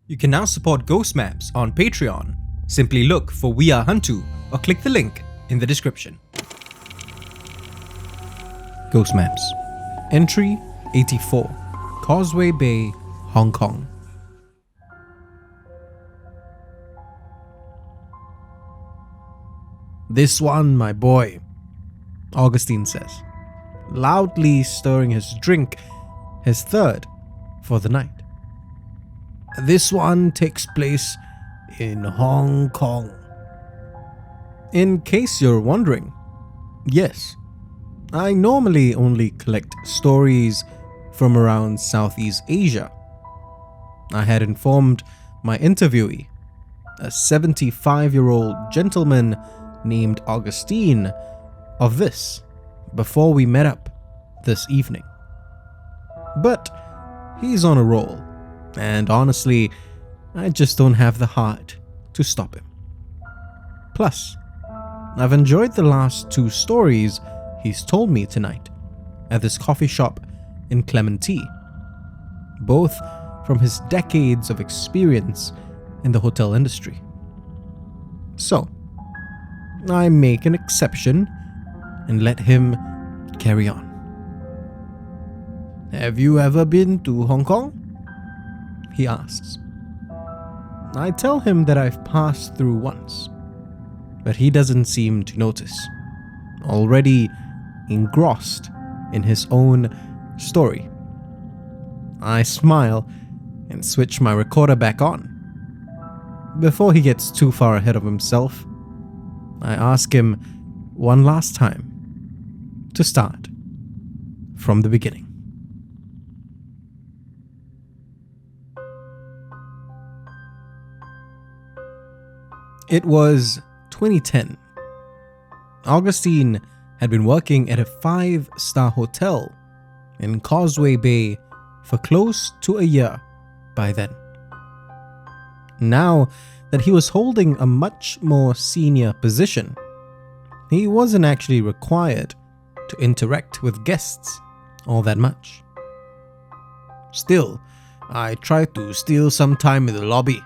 You can now support Ghost Maps on Patreon. Simply look for We Are HANTU or click the link in the description. Ghost Maps. Entry 84. Causeway Bay, Hong Kong. "This one, my boy," Augustin says, loudly stirring his drink, his third for the night. "This one takes place in Hong Kong." In case you're wondering, yes, I normally only collect stories from around Southeast Asia. I had informed my interviewee, a 75-year-old gentleman named Augustin, of this before we met up this evening. But he's on a roll, and honestly, I just don't have the heart to stop him. Plus, I've enjoyed the last two stories he's told me tonight at this coffee shop in Clementi, both from his decades of experience in the hotel industry. So, I make an exception and let him carry on. "Have you ever been to Hong Kong?" he asks. I tell him that I've passed through once, but he doesn't seem to notice, already engrossed in his own story. I smile and switch my recorder back on. Before he gets too far ahead of himself, I ask him one last time to start from the beginning. It was 2010. Augustin had been working at a 5-star hotel in Causeway Bay for close to a year by then. Now that he was holding a much more senior position, he wasn't actually required to interact with guests all that much. "Still, I tried to steal some time in the lobby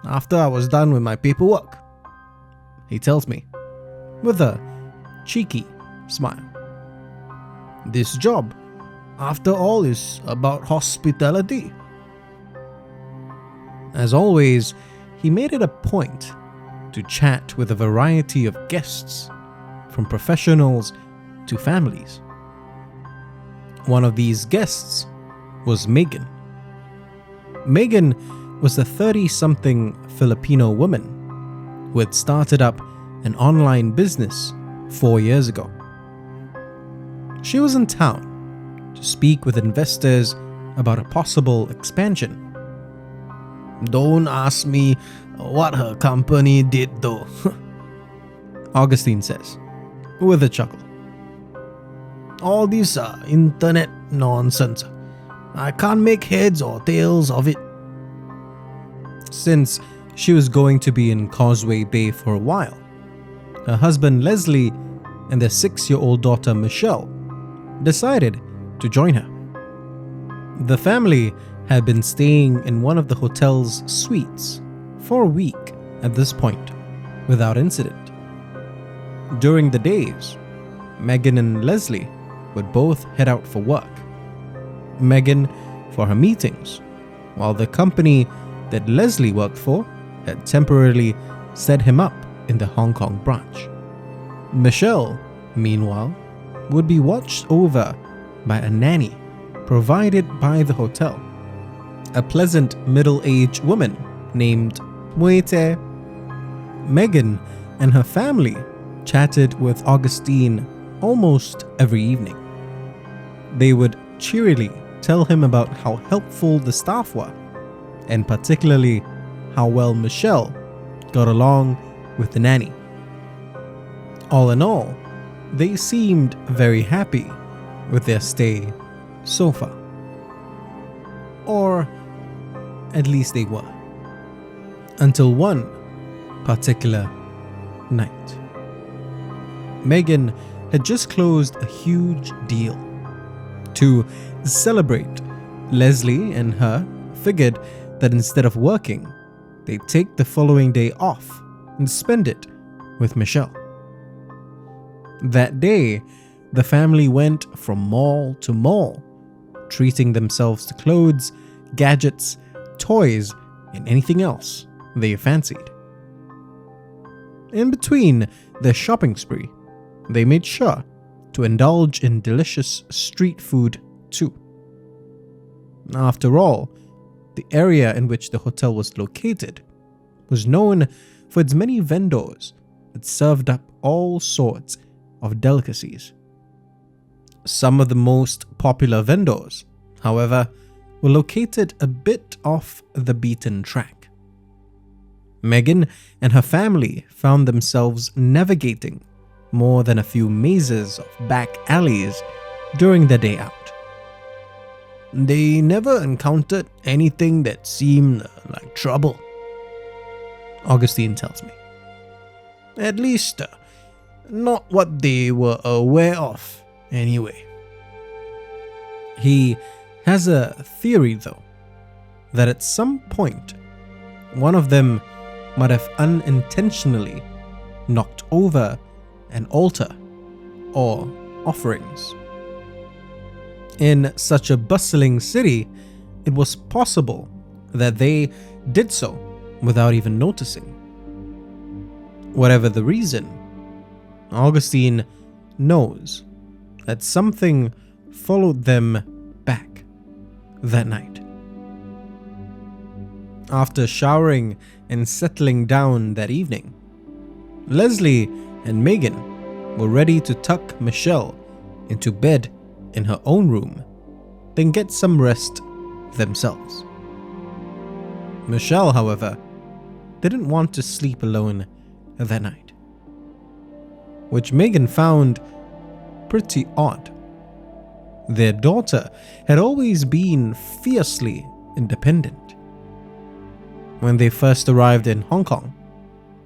after I was done with my paperwork," he tells me, with a cheeky smile. "This job, after all, is about hospitality." As always, he made it a point to chat with a variety of guests, from professionals to families. One of these guests was Megan. Megan was a 30-something Filipino woman who had started up an online business 4 years ago. She was in town to speak with investors about a possible expansion. "Don't ask me what her company did though," Augustin says, with a chuckle. "All this internet nonsense. I can't make heads or tails of it." Since she was going to be in Causeway Bay for a while, her husband Leslie and their 6-year-old daughter Michelle decided to join her. The family had been staying in one of the hotel's suites for a week at this point, without incident. During the days, Megan and Leslie would both head out for work. Megan for her meetings, while the company that Leslie worked for had temporarily set him up in the Hong Kong branch. Michelle, meanwhile, would be watched over by a nanny provided by the hotel, a pleasant middle-aged woman named Wintker. Megan and her family chatted with Augustin almost every evening. They would cheerily tell him about how helpful the staff were, and particularly how well Michelle got along with the nanny. All in all, they seemed very happy with their stay so far. Or at least they were. Until one particular night. Megan had just closed a huge deal. To celebrate, Leslie and her figured that instead of working, they take the following day off and spend it with Michelle. That day, the family went from mall to mall, treating themselves to clothes, gadgets, toys, and anything else they fancied. In between their shopping spree, they made sure to indulge in delicious street food too. After all, the area in which the hotel was located was known for its many vendors that served up all sorts of delicacies. Some of the most popular vendors, however, were located a bit off the beaten track. Megan and her family found themselves navigating more than a few mazes of back alleys during their day out. They never encountered anything that seemed like trouble, Augustin tells me. At least, not what they were aware of, anyway. He has a theory, though, that at some point, one of them might have unintentionally knocked over an altar or offerings. In such a bustling city, it was possible that they did so without even noticing. Whatever the reason, Augustin knows that something followed them back that night. After showering and settling down that evening, Leslie and Megan were ready to tuck Michelle into bed in her own room, then get some rest themselves. Michelle, however, didn't want to sleep alone that night, which Megan found pretty odd. Their daughter had always been fiercely independent. When they first arrived in Hong Kong,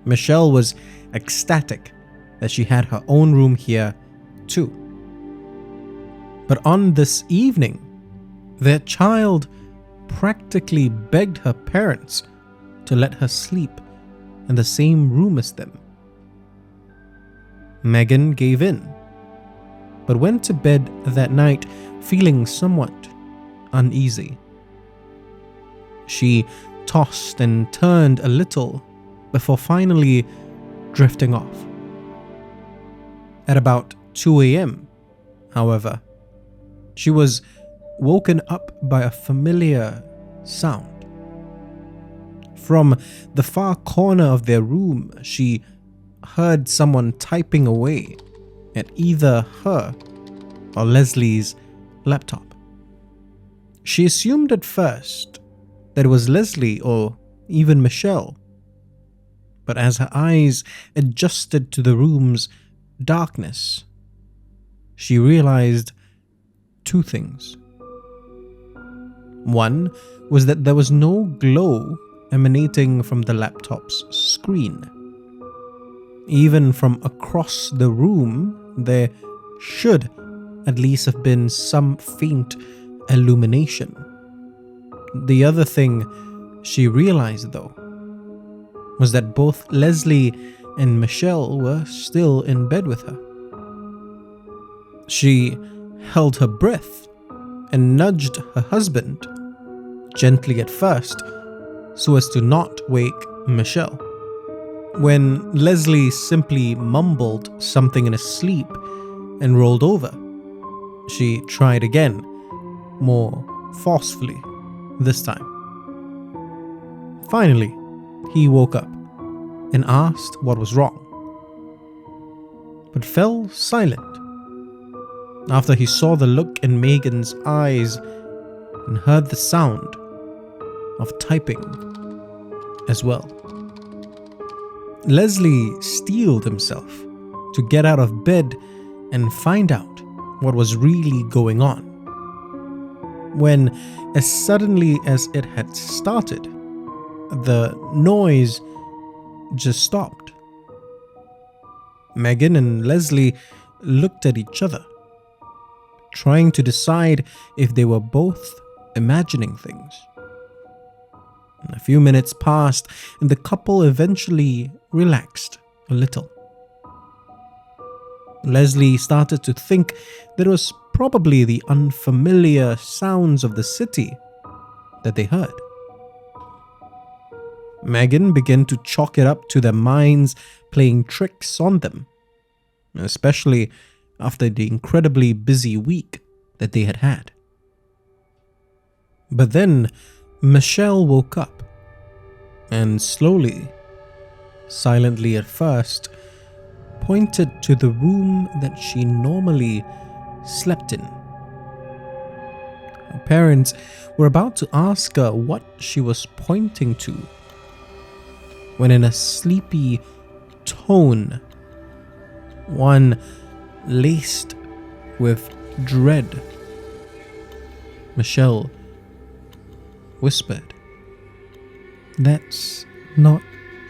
Michelle was ecstatic that she had her own room here too. But on this evening, their child practically begged her parents to let her sleep in the same room as them. Megan gave in, but went to bed that night feeling somewhat uneasy. She tossed and turned a little before finally drifting off. At about 2 a.m., however, she was woken up by a familiar sound. From the far corner of their room, she heard someone typing away at either her or Leslie's laptop. She assumed at first that it was Leslie or even Michelle, but as her eyes adjusted to the room's darkness, she realized two things. One was that there was no glow emanating from the laptop's screen. Even from across the room, there should at least have been some faint illumination. The other thing she realized, though, was that both Leslie and Michelle were still in bed with her. She held her breath and nudged her husband, gently at first, so as to not wake Michelle. When Leslie simply mumbled something in his sleep and rolled over, she tried again, more forcefully this time. Finally, he woke up and asked what was wrong, but fell silent after he saw the look in Megan's eyes and heard the sound of typing as well. Leslie steeled himself to get out of bed and find out what was really going on, when, as suddenly as it had started, the noise just stopped. Megan and Leslie looked at each other, trying to decide if they were both imagining things. A few minutes passed and the couple eventually relaxed a little. Leslie started to think that it was probably the unfamiliar sounds of the city that they heard. Megan began to chalk it up to their minds playing tricks on them, especially after the incredibly busy week that they had had. But then Michelle woke up and slowly, silently at first, pointed to the room that she normally slept in. Her parents were about to ask her what she was pointing to when, in a sleepy tone, one laced with dread, Michelle whispered, "That's not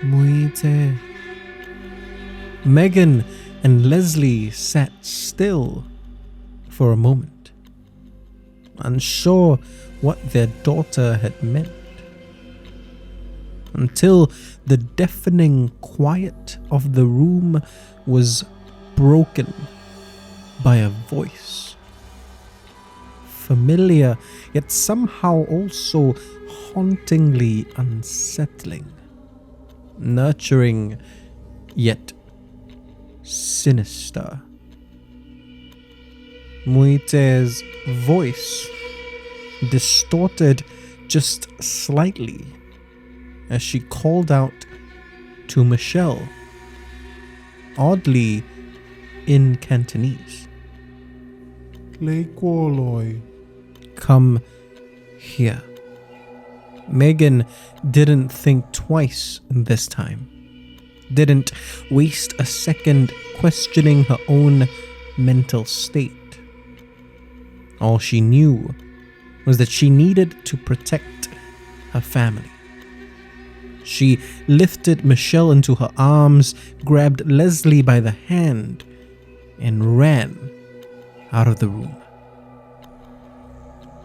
Muite." Megan and Leslie sat still for a moment, unsure what their daughter had meant, until the deafening quiet of the room was broken by a voice. Familiar, yet somehow also hauntingly unsettling. Nurturing, yet sinister. Muite's voice distorted just slightly as she called out to Michelle, oddly in Cantonese. "Come here." Megan didn't think twice this time. Didn't waste a second questioning her own mental state. All she knew was that she needed to protect her family. She lifted Michelle into her arms, grabbed Leslie by the hand, and ran out of the room.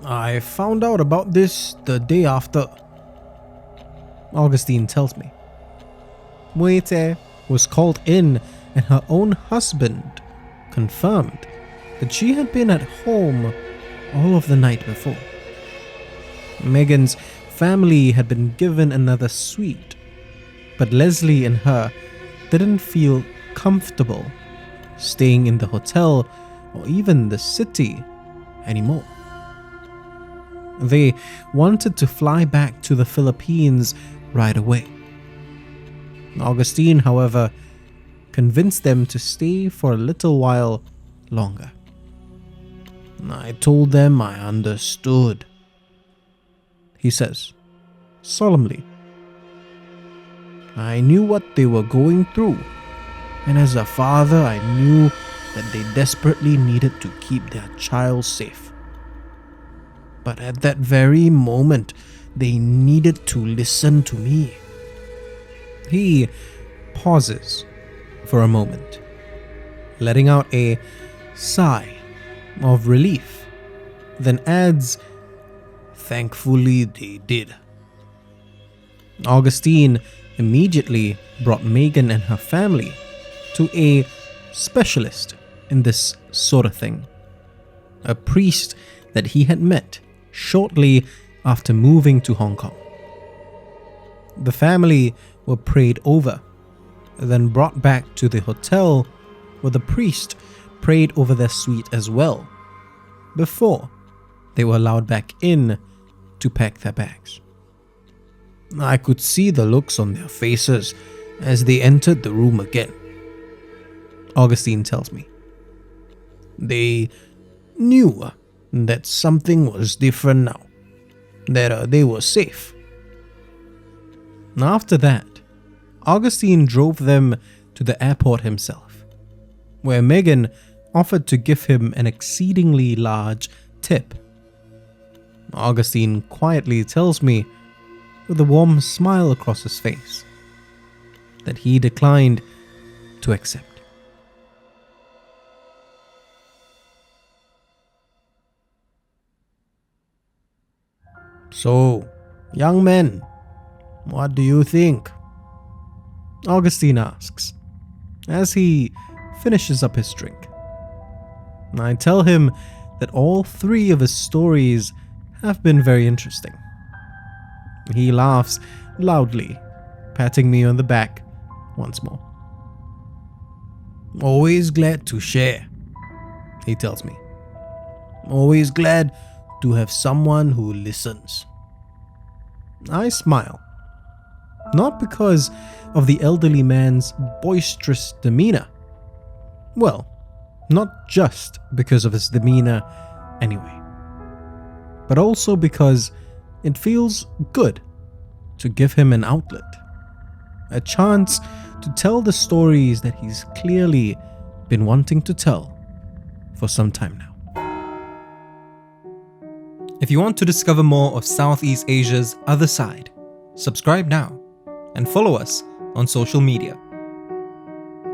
"I found out about this the day after," Augustin tells me. Muite was called in and her own husband confirmed that she had been at home all of the night before. Megan's family had been given another suite, but Leslie and her didn't feel comfortable staying in the hotel or even the city anymore. They wanted to fly back to the Philippines right away. Augustin, however, convinced them to stay for a little while longer. "I told them I understood," he says, solemnly. "I knew what they were going through, and as a father, I knew that they desperately needed to keep their child safe. But at that very moment, they needed to listen to me." He pauses for a moment, letting out a sigh of relief, then adds, "Thankfully they did." Augustin immediately brought Megan and her family to a specialist in this sort of thing, a priest that he had met shortly after moving to Hong Kong. The family were prayed over, then brought back to the hotel where the priest prayed over their suite as well, before they were allowed back in to pack their bags. "I could see the looks on their faces as they entered the room again," Augustin tells me. "They knew that something was different now, that they were safe." After that, Augustin drove them to the airport himself, where Megan offered to give him an exceedingly large tip. Augustin quietly tells me, with a warm smile across his face, that he declined to accept. "So, young men, What do you think? Augustin asks, as he finishes up his drink. I tell him that all 3 of his stories have been very interesting. He laughs loudly, patting me on the back once more. Always glad to share, he tells me. Always glad to have someone who listens. I smile, not because of the elderly man's boisterous demeanor. Well, not just because of his demeanor anyway, but also because it feels good to give him an outlet, a chance to tell the stories that he's clearly been wanting to tell for some time now. If you want to discover more of Southeast Asia's other side, subscribe now and follow us on social media.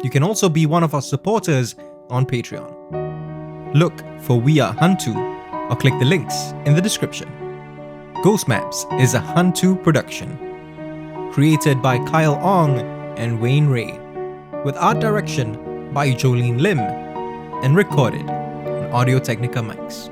You can also be one of our supporters on Patreon. Look for We Are HANTU or click the links in the description. Ghost Maps is a HANTU production, created by Kyle Ong and Wayne Ray, with art direction by Joline Lim, and recorded on Audio Technica mics.